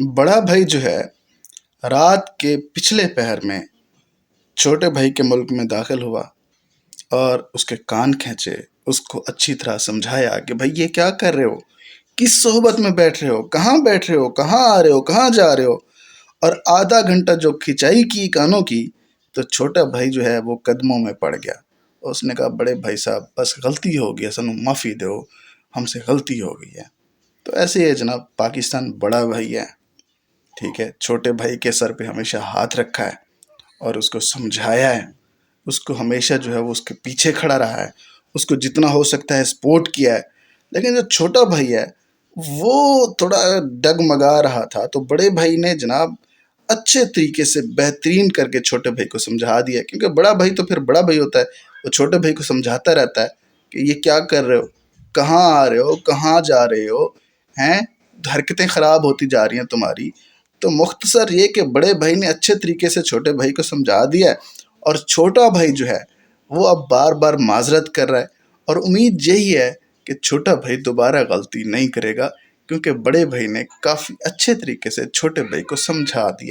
बड़ा भाई जो है रात के पिछले पहर में छोटे भाई के मुल्क में दाखिल हुआ और उसके कान खींचे, उसको अच्छी तरह समझाया कि भाई ये क्या कर रहे हो, किस सोहबत में बैठ रहे हो, कहाँ बैठ रहे हो, कहाँ आ रहे हो, कहाँ जा रहे हो। और आधा घंटा जो खिंचाई की कानों की, तो छोटा भाई जो है वो कदमों में पड़ गया। उसने कहा बड़े भाई साहब बस गलती हो गई है, सनू माफ़ी दो, हमसे गलती हो गई है। तो ऐसे ही है जनाब, पाकिस्तान बड़ा भाई है, ठीक है, छोटे भाई के सर पे हमेशा हाथ रखा है और उसको समझाया है, उसको हमेशा जो है वो उसके पीछे खड़ा रहा है, उसको जितना हो सकता है सपोर्ट किया है। लेकिन जो छोटा भाई है वो थोड़ा डगमगा रहा था, तो बड़े भाई ने जनाब अच्छे तरीके से बेहतरीन करके छोटे भाई को समझा दिया, क्योंकि बड़ा भाई तो फिर बड़ा भाई होता है, वो छोटे भाई को समझाता रहता है कि ये क्या कर रहे हो, कहाँ आ रहे हो, कहाँ जा रहे हो, हैं, हरकतें ख़राब होती जा रही हैं तुम्हारी। तो मुख्तसर ये कि बड़े भाई ने अच्छे तरीके से छोटे भाई को समझा दिया है, और छोटा भाई जो है वो अब बार बार माजरत कर रहा है, और उम्मीद यही है कि छोटा भाई दोबारा गलती नहीं करेगा, क्योंकि बड़े भाई ने काफ़ी अच्छे तरीके से छोटे भाई को समझा दिया।